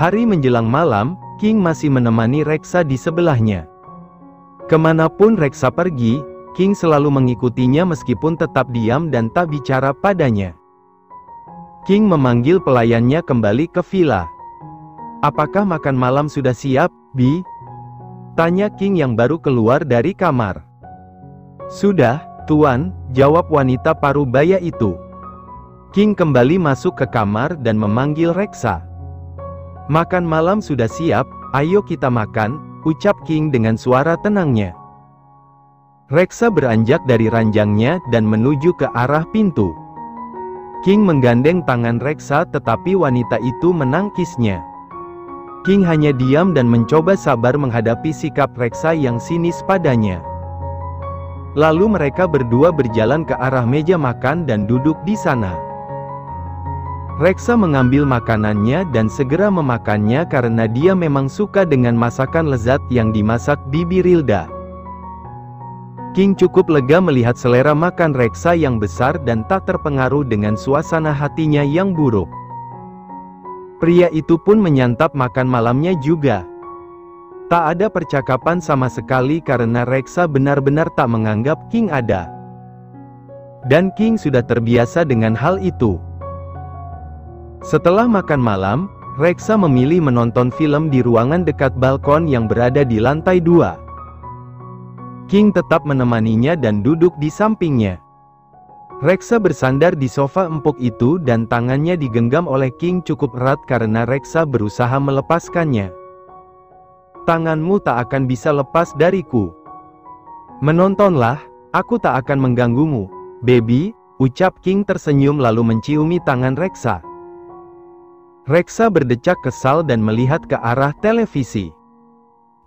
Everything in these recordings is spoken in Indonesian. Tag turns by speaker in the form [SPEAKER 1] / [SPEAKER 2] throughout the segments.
[SPEAKER 1] Hari menjelang malam, King masih menemani Reksa di sebelahnya. Kemanapun Reksa pergi, King selalu mengikutinya meskipun tetap diam dan tak bicara padanya. King memanggil pelayannya kembali ke villa. "Apakah makan malam sudah siap, Bi?" tanya King yang baru keluar dari kamar. "Sudah, Tuan," jawab wanita parubaya itu. King kembali masuk ke kamar dan memanggil Reksa. "Makan malam sudah siap, ayo kita makan," ucap King dengan suara tenangnya. Reksa beranjak dari ranjangnya dan menuju ke arah pintu. King menggandeng tangan Reksa tetapi wanita itu menangkisnya. King hanya diam dan mencoba sabar menghadapi sikap Reksa yang sinis padanya. Lalu mereka berdua berjalan ke arah meja makan dan duduk di sana. Reksa mengambil makanannya dan segera memakannya karena dia memang suka dengan masakan lezat yang dimasak Bibi Rilda. King cukup lega melihat selera makan Reksa yang besar dan tak terpengaruh dengan suasana hatinya yang buruk. Pria itu pun menyantap makan malamnya juga. Tak ada percakapan sama sekali karena Reksa benar-benar tak menganggap King ada. Dan King sudah terbiasa dengan hal itu. Setelah makan malam, Reksa memilih menonton film di ruangan dekat balkon yang berada di lantai 2. King tetap menemaninya dan duduk di sampingnya. Reksa bersandar di sofa empuk itu dan tangannya digenggam oleh King cukup erat karena Reksa berusaha melepaskannya. "Tanganmu tak akan bisa lepas dariku. Menontonlah, aku tak akan mengganggumu, baby," ucap King tersenyum lalu menciumi tangan Reksa. Reksa berdecak kesal dan melihat ke arah televisi.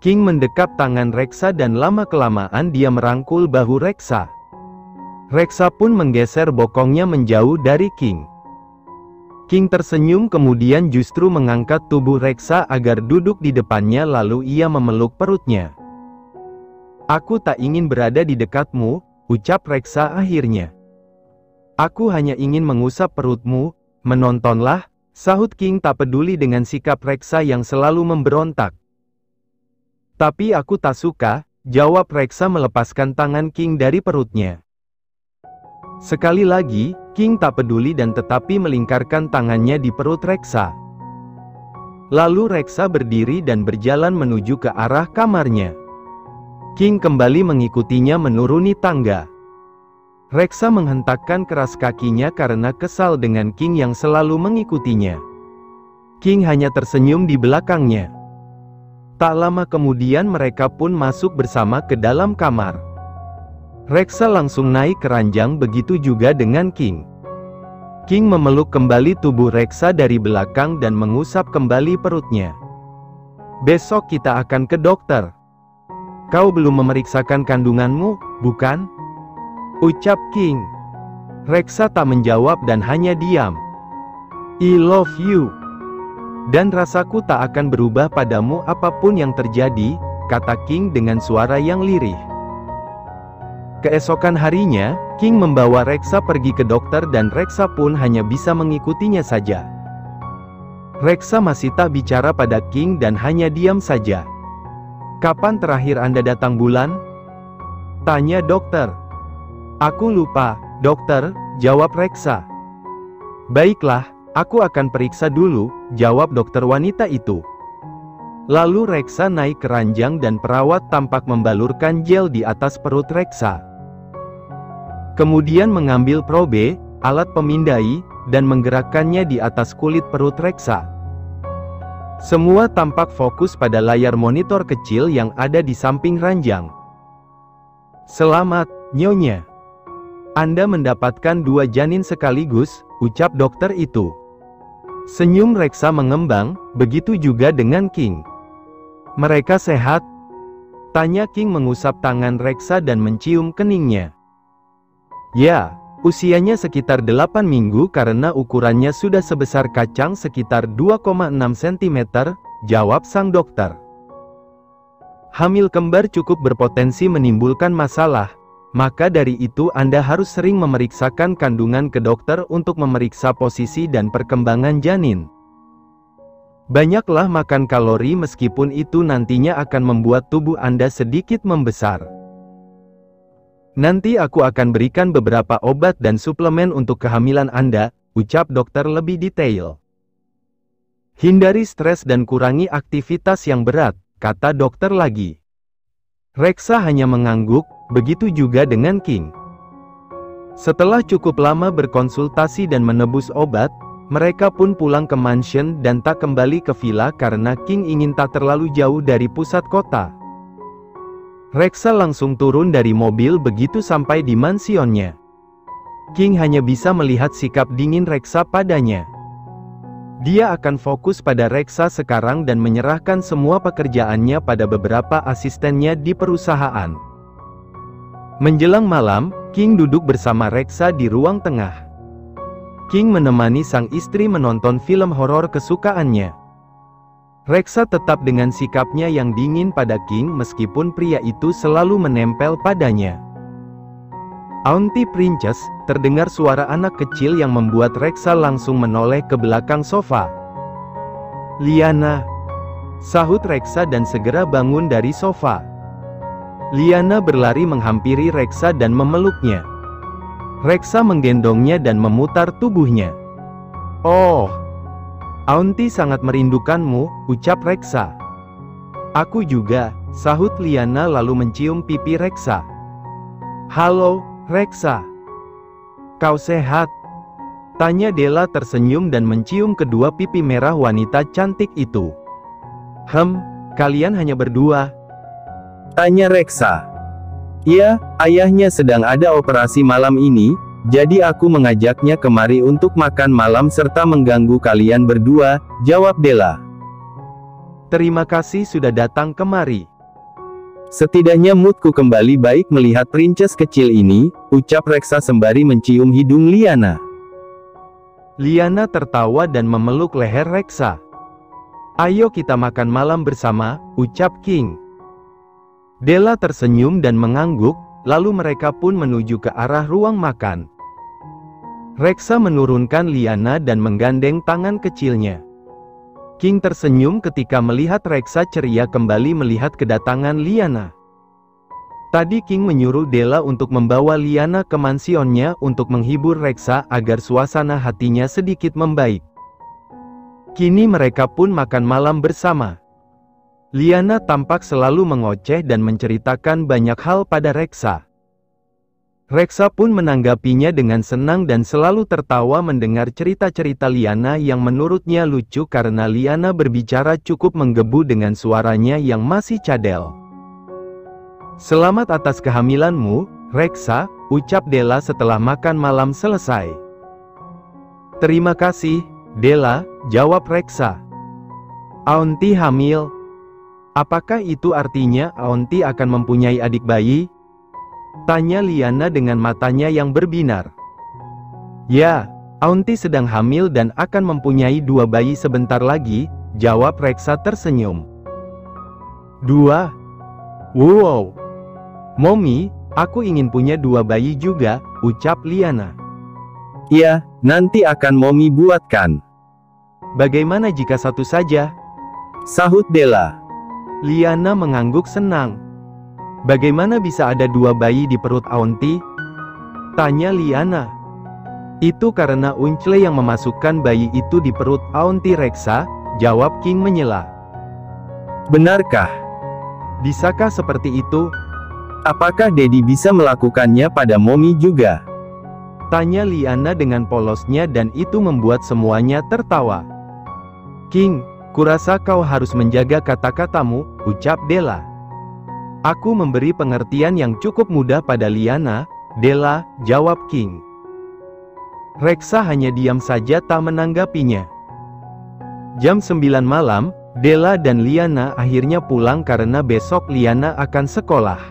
[SPEAKER 1] King mendekap tangan Reksa dan lama-kelamaan dia merangkul bahu Reksa. Reksa pun menggeser bokongnya menjauh dari King. King tersenyum kemudian justru mengangkat tubuh Reksa agar duduk di depannya lalu ia memeluk perutnya. "Aku tak ingin berada di dekatmu," ucap Reksa akhirnya. "Aku hanya ingin mengusap perutmu." "Menontonlah," sahut King tak peduli dengan sikap Reksa yang selalu memberontak. "Tapi aku tak suka," jawab Reksa melepaskan tangan King dari perutnya. Sekali lagi, King tak peduli dan tetapi melingkarkan tangannya di perut Reksa. Lalu Reksa berdiri dan berjalan menuju ke arah kamarnya. King kembali mengikutinya menuruni tangga. Reksa menghentakkan keras kakinya karena kesal dengan King yang selalu mengikutinya. King hanya tersenyum di belakangnya. Tak lama kemudian mereka pun masuk bersama ke dalam kamar. Reksa langsung naik ke ranjang begitu juga dengan King. King memeluk kembali tubuh Reksa dari belakang dan mengusap kembali perutnya. "Besok kita akan ke dokter. Kau belum memeriksakan kandunganmu, bukan?" ucap King. Reksa tak menjawab dan hanya diam. "I love you. Dan rasaku tak akan berubah padamu apapun yang terjadi," kata King dengan suara yang lirih. Keesokan harinya, King membawa Reksa pergi ke dokter dan Reksa pun hanya bisa mengikutinya saja. Reksa masih tak bicara pada King dan hanya diam saja. "Kapan terakhir Anda datang bulan?" tanya dokter. "Aku lupa, dokter," jawab Reksa. "Baiklah, aku akan periksa dulu," jawab dokter wanita itu. Lalu Reksa naik ke ranjang dan perawat tampak membalurkan gel di atas perut Reksa. Kemudian mengambil probe, alat pemindai, dan menggerakkannya di atas kulit perut Reksa. Semua tampak fokus pada layar monitor kecil yang ada di samping ranjang. "Selamat, Nyonya. Anda mendapatkan 2 janin sekaligus," ucap dokter itu. Senyum Reksa mengembang, begitu juga dengan King. "Mereka sehat?" tanya King mengusap tangan Reksa dan mencium keningnya. "Ya, usianya sekitar 8 minggu karena ukurannya sudah sebesar kacang sekitar 2,6 cm, jawab sang dokter. "Hamil kembar cukup berpotensi menimbulkan masalah, maka dari itu Anda harus sering memeriksakan kandungan ke dokter untuk memeriksa posisi dan perkembangan janin." Banyaklah makan kalori meskipun itu nantinya akan membuat tubuh Anda sedikit membesar. Nanti aku akan berikan beberapa obat dan suplemen untuk kehamilan Anda, ucap dokter lebih detail. Hindari stres dan kurangi aktivitas yang berat, kata dokter lagi. Reksa hanya mengangguk, begitu juga dengan King. Setelah cukup lama berkonsultasi dan menebus obat, mereka pun pulang ke mansion dan tak kembali ke villa karena King ingin tak terlalu jauh dari pusat kota. Reksa langsung turun dari mobil begitu sampai di mansionnya. King hanya bisa melihat sikap dingin Reksa padanya. Dia akan fokus pada Reksa sekarang dan menyerahkan semua pekerjaannya pada beberapa asistennya di perusahaan. Menjelang malam, King duduk bersama Reksa di ruang tengah. King menemani sang istri menonton film horor kesukaannya. Reksa tetap dengan sikapnya yang dingin pada King meskipun pria itu selalu menempel padanya. Auntie Princess, terdengar suara anak kecil yang membuat Reksa langsung menoleh ke belakang sofa. Liana, sahut Reksa dan segera bangun dari sofa. Liana berlari menghampiri Reksa dan memeluknya. Reksa menggendongnya dan memutar tubuhnya. Oh, Auntie sangat merindukanmu, ucap Reksa. Aku juga, sahut Liana lalu mencium pipi Reksa. Halo, Reksa. Kau sehat? Tanya Della tersenyum dan mencium kedua pipi merah wanita cantik itu. Kalian hanya berdua? Tanya Reksa. Iya, ayahnya sedang ada operasi malam ini, jadi aku mengajaknya kemari untuk makan malam serta mengganggu kalian berdua, jawab Della. Terima kasih sudah datang kemari. Setidaknya moodku kembali baik melihat princess kecil ini, ucap Reksa sembari mencium hidung Liana. Liana tertawa dan memeluk leher Reksa. Ayo kita makan malam bersama, ucap King. Della tersenyum dan mengangguk, lalu mereka pun menuju ke arah ruang makan. Reksa menurunkan Liana dan menggandeng tangan kecilnya. King tersenyum ketika melihat Reksa ceria kembali melihat kedatangan Liana. Tadi King menyuruh Della untuk membawa Liana ke mansionnya untuk menghibur Reksa agar suasana hatinya sedikit membaik. Kini mereka pun makan malam bersama. Liana tampak selalu mengoceh dan menceritakan banyak hal pada Reksa. Reksa pun menanggapinya dengan senang dan selalu tertawa mendengar cerita-cerita Liana yang menurutnya lucu karena Liana berbicara cukup menggebu dengan suaranya yang masih cadel. Selamat atas kehamilanmu, Reksa, ucap Della setelah makan malam selesai. Terima kasih, Della, jawab Reksa. Auntie hamil. Apakah itu artinya Auntie akan mempunyai adik bayi? Tanya Liana dengan matanya yang berbinar. Ya, Auntie sedang hamil dan akan mempunyai 2 bayi sebentar lagi, jawab Reksa tersenyum. 2? Wow! Mommy, aku ingin punya 2 bayi juga, ucap Liana. Iya, nanti akan Mommy buatkan. Bagaimana jika 1 saja? Sahut Della. Liana mengangguk senang. Bagaimana bisa ada 2 bayi di perut Auntie? Tanya Liana. Itu karena Unchle yang memasukkan bayi itu di perut Auntie Reksa, jawab King menyela. Benarkah? Bisakah seperti itu? Apakah Daddy bisa melakukannya pada Mommy juga? Tanya Liana dengan polosnya dan itu membuat semuanya tertawa. King, kurasa kau harus menjaga kata-katamu, ucap Della. Aku memberi pengertian yang cukup mudah pada Liana, Della, jawab King. Reksa hanya diam saja tak menanggapinya. Jam 9 malam, Della dan Liana akhirnya pulang karena besok Liana akan sekolah.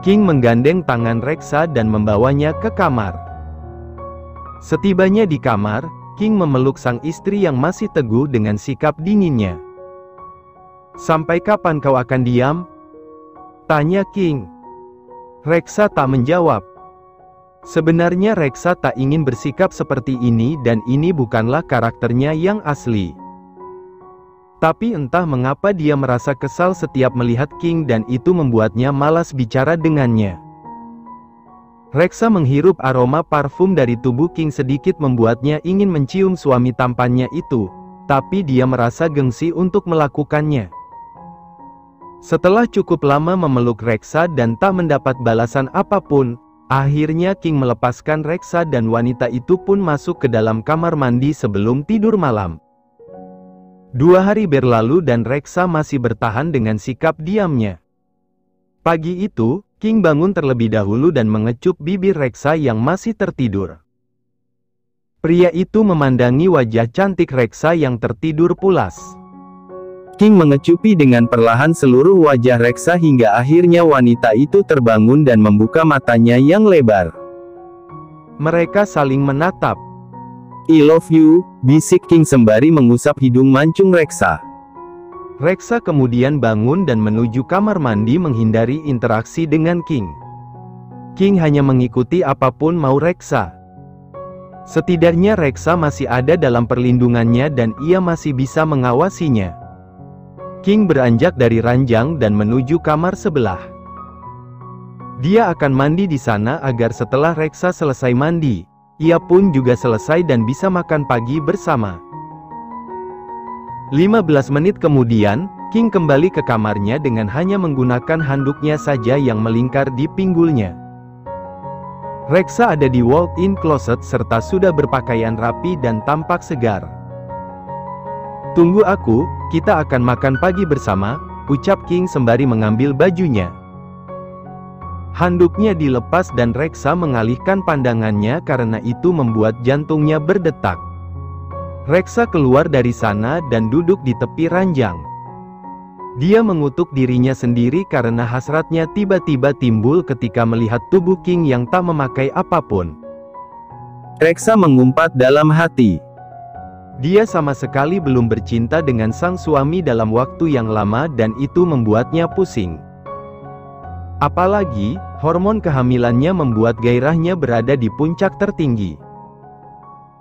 [SPEAKER 1] King menggandeng tangan Reksa dan membawanya ke kamar. Setibanya di kamar, King memeluk sang istri yang masih teguh dengan sikap dinginnya. Sampai kapan kau akan diam? Tanya King. Reksa tak menjawab. Sebenarnya Reksa tak ingin bersikap seperti ini dan ini bukanlah karakternya yang asli. Tapi entah mengapa dia merasa kesal setiap melihat King dan itu membuatnya malas bicara dengannya. Reksa menghirup aroma parfum dari tubuh King sedikit membuatnya ingin mencium suami tampannya itu, tapi dia merasa gengsi untuk melakukannya. Setelah cukup lama memeluk Reksa dan tak mendapat balasan apapun, akhirnya King melepaskan Reksa dan wanita itu pun masuk ke dalam kamar mandi sebelum tidur malam. 2 hari berlalu dan Reksa masih bertahan dengan sikap diamnya. Pagi itu, King bangun terlebih dahulu dan mengecup bibir Reksa yang masih tertidur. Pria itu memandangi wajah cantik Reksa yang tertidur pulas. King mengecupi dengan perlahan seluruh wajah Reksa hingga akhirnya wanita itu terbangun dan membuka matanya yang lebar. Mereka saling menatap. "I love you," bisik King sembari mengusap hidung mancung Reksa. Reksa kemudian bangun dan menuju kamar mandi menghindari interaksi dengan King. King hanya mengikuti apapun mau Reksa. Setidaknya Reksa masih ada dalam perlindungannya dan ia masih bisa mengawasinya. King beranjak dari ranjang dan menuju kamar sebelah. Dia akan mandi di sana agar setelah Reksa selesai mandi, ia pun juga selesai dan bisa makan pagi bersama. 15 menit kemudian, King kembali ke kamarnya dengan hanya menggunakan handuknya saja yang melingkar di pinggulnya. Reksa ada di walk-in closet serta sudah berpakaian rapi dan tampak segar. "Tunggu aku, kita akan makan pagi bersama," ucap King sembari mengambil bajunya. Handuknya dilepas dan Reksa mengalihkan pandangannya karena itu membuat jantungnya berdetak. Reksa keluar dari sana dan duduk di tepi ranjang. Dia mengutuk dirinya sendiri karena hasratnya tiba-tiba timbul ketika melihat tubuh King yang tak memakai apapun. Reksa mengumpat dalam hati. Dia sama sekali belum bercinta dengan sang suami dalam waktu yang lama dan itu membuatnya pusing. Apalagi, hormon kehamilannya membuat gairahnya berada di puncak tertinggi.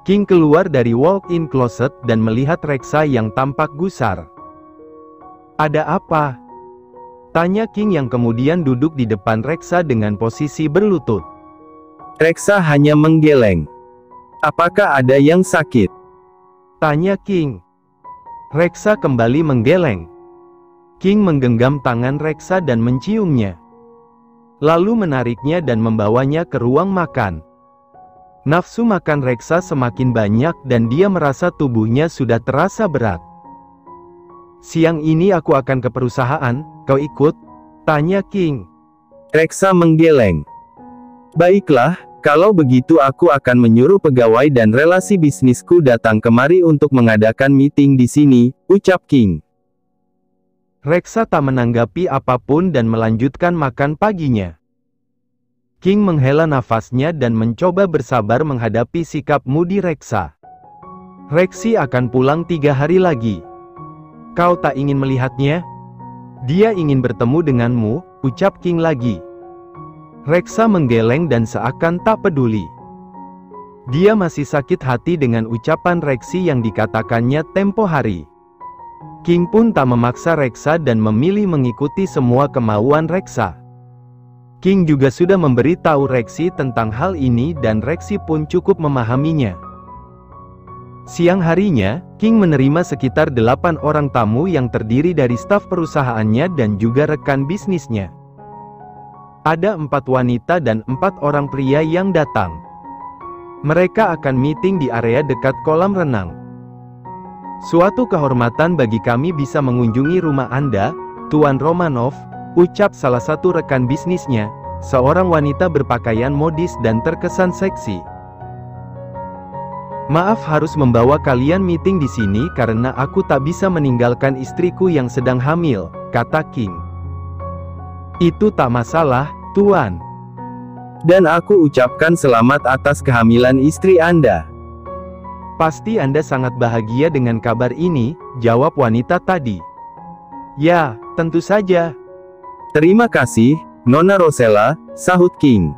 [SPEAKER 1] King keluar dari walk-in closet dan melihat Reksa yang tampak gusar. "Ada apa?" tanya King yang kemudian duduk di depan Reksa dengan posisi berlutut. Reksa hanya menggeleng. "Apakah ada yang sakit?" tanya King. Reksa kembali menggeleng. King menggenggam tangan Reksa dan menciumnya. Lalu menariknya dan membawanya ke ruang makan. Nafsu makan Reksa semakin banyak dan dia merasa tubuhnya sudah terasa berat. "Siang ini aku akan ke perusahaan, kau ikut?" tanya King. Reksa menggeleng. "Baiklah, kalau begitu aku akan menyuruh pegawai dan relasi bisnisku datang kemari untuk mengadakan meeting di sini," ucap King. Reksa tak menanggapi apapun dan melanjutkan makan paginya. King menghela nafasnya dan mencoba bersabar menghadapi sikap mudi Reksa. "Reksi akan pulang 3 hari lagi. Kau tak ingin melihatnya? Dia ingin bertemu denganmu," ucap King lagi. Reksa menggeleng dan seakan tak peduli. Dia masih sakit hati dengan ucapan Reksi yang dikatakannya tempo hari. King pun tak memaksa Reksa dan memilih mengikuti semua kemauan Reksa. King juga sudah memberi tahu Reksi tentang hal ini dan Reksi pun cukup memahaminya. Siang harinya, King menerima sekitar 8 orang tamu yang terdiri dari staf perusahaannya dan juga rekan bisnisnya. Ada 4 wanita dan 4 orang pria yang datang. Mereka akan meeting di area dekat kolam renang. "Suatu kehormatan bagi kami bisa mengunjungi rumah Anda, Tuan Romanov," ucap salah satu rekan bisnisnya, seorang wanita berpakaian modis dan terkesan seksi. "Maaf harus membawa kalian meeting di sini karena aku tak bisa meninggalkan istriku yang sedang hamil," kata King. "Itu tak masalah, Tuan. Dan aku ucapkan selamat atas kehamilan istri Anda." "Pasti Anda sangat bahagia dengan kabar ini," jawab wanita tadi. "Ya, tentu saja." "Terima kasih, Nona Rosella," sahut King.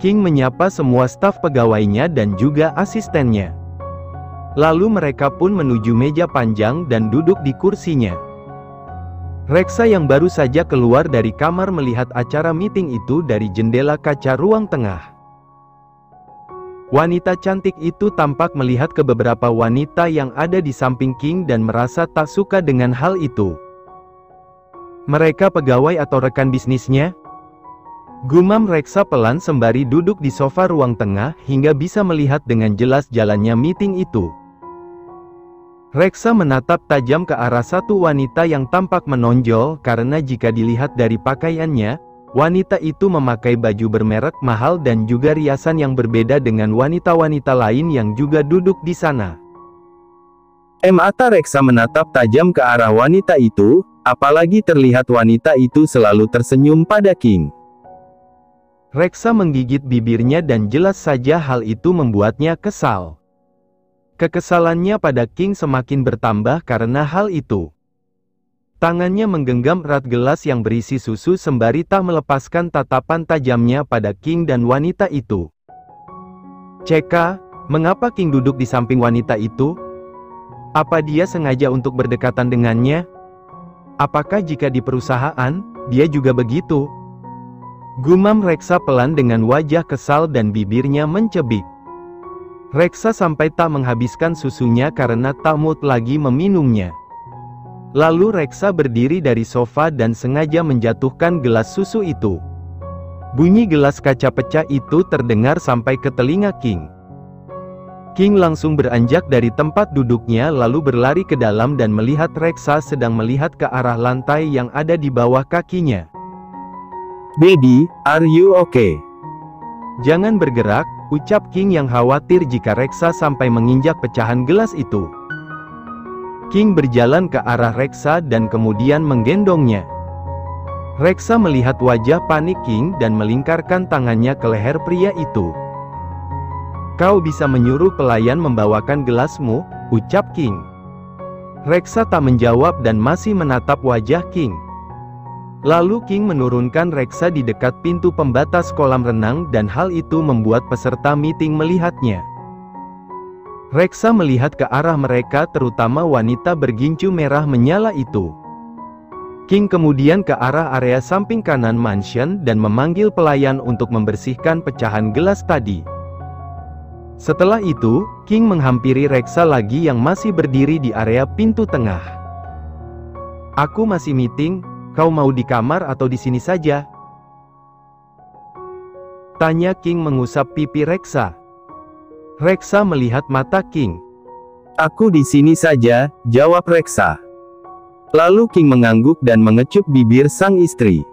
[SPEAKER 1] King menyapa semua staf pegawainya dan juga asistennya. Lalu mereka pun menuju meja panjang dan duduk di kursinya. Reksa yang baru saja keluar dari kamar melihat acara meeting itu dari jendela kaca ruang tengah. Wanita cantik itu tampak melihat ke beberapa wanita yang ada di samping King dan merasa tak suka dengan hal itu. Mereka pegawai atau rekan bisnisnya? Gumam Reksa pelan sembari duduk di sofa ruang tengah hingga bisa melihat dengan jelas jalannya meeting itu. Reksa menatap tajam ke arah satu wanita yang tampak menonjol karena jika dilihat dari pakaiannya, wanita itu memakai baju bermerek mahal dan juga riasan yang berbeda dengan wanita-wanita lain yang juga duduk di sana.
[SPEAKER 2] Mata Reksa menatap tajam ke arah wanita itu, apalagi terlihat wanita itu selalu tersenyum pada King.
[SPEAKER 1] Reksa menggigit bibirnya dan jelas saja hal itu membuatnya kesal. Kekesalannya pada King semakin bertambah karena hal itu. Tangannya menggenggam erat gelas yang berisi susu sembari tak melepaskan tatapan tajamnya pada King dan wanita itu. "Ceka, mengapa King duduk di samping wanita itu? Apa dia sengaja untuk berdekatan dengannya? Apakah jika di perusahaan, dia juga begitu?" Gumam Reksa pelan dengan wajah kesal dan bibirnya mencebik. Reksa sampai tak menghabiskan susunya karena tak mood lagi meminumnya. Lalu Reksa berdiri dari sofa dan sengaja menjatuhkan gelas susu itu. Bunyi gelas kaca pecah itu terdengar sampai ke telinga King. King langsung beranjak dari tempat duduknya lalu berlari ke dalam dan melihat Reksa sedang melihat ke arah lantai yang ada di bawah kakinya.
[SPEAKER 2] "Baby, are you okay?"
[SPEAKER 1] "Jangan bergerak," ucap King yang khawatir jika Reksa sampai menginjak pecahan gelas itu. King berjalan ke arah Reksa dan kemudian menggendongnya. Reksa melihat wajah panik King dan melingkarkan tangannya ke leher pria itu. "Kau bisa menyuruh pelayan membawakan gelasmu," ucap King. Reksa tak menjawab dan masih menatap wajah King. Lalu King menurunkan Reksa di dekat pintu pembatas kolam renang dan hal itu membuat peserta meeting melihatnya. Reksa melihat ke arah mereka terutama wanita bergincu merah menyala itu. King kemudian ke arah area samping kanan mansion dan memanggil pelayan untuk membersihkan pecahan gelas tadi. Setelah itu, King menghampiri Reksa lagi yang masih berdiri di area pintu tengah. "Aku masih meeting. Kau mau di kamar atau di sini saja?" tanya King mengusap pipi Reksa. Reksa melihat mata King.
[SPEAKER 2] "Aku di sini saja," jawab Reksa. Lalu King mengangguk dan mengecup bibir sang istri.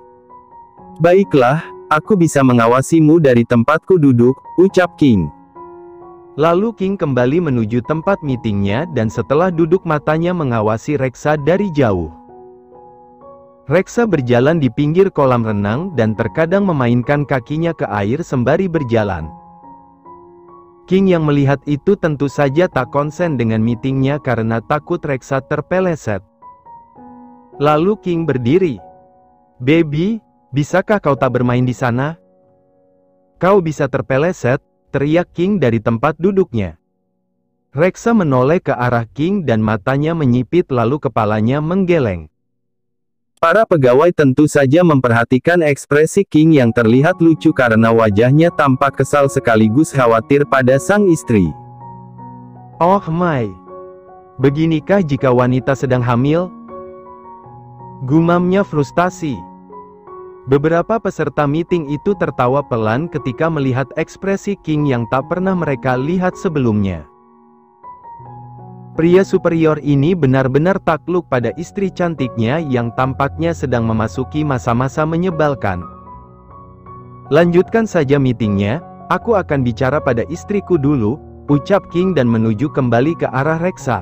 [SPEAKER 2] "Baiklah, aku bisa mengawasimu dari tempatku duduk," ucap King.
[SPEAKER 1] Lalu King kembali menuju tempat meetingnya dan setelah duduk matanya mengawasi Reksa dari jauh. Reksa berjalan di pinggir kolam renang dan terkadang memainkan kakinya ke air sembari berjalan. King yang melihat itu tentu saja tak konsen dengan meetingnya karena takut Reksa terpeleset. Lalu King berdiri. "Baby, bisakah kau tak bermain di sana? Kau bisa terpeleset," teriak King dari tempat duduknya. Reksa menoleh ke arah King dan matanya menyipit lalu kepalanya menggeleng.
[SPEAKER 2] Para pegawai tentu saja memperhatikan ekspresi King yang terlihat lucu karena wajahnya tampak kesal sekaligus khawatir pada sang istri.
[SPEAKER 1] "Oh my. Beginikah jika wanita sedang hamil?" gumamnya frustasi. Beberapa peserta meeting itu tertawa pelan ketika melihat ekspresi King yang tak pernah mereka lihat sebelumnya. Pria superior ini benar-benar takluk pada istri cantiknya yang tampaknya sedang memasuki masa-masa menyebalkan. "Lanjutkan saja meetingnya, aku akan bicara pada istriku dulu," ucap King dan menuju kembali ke arah Reksa.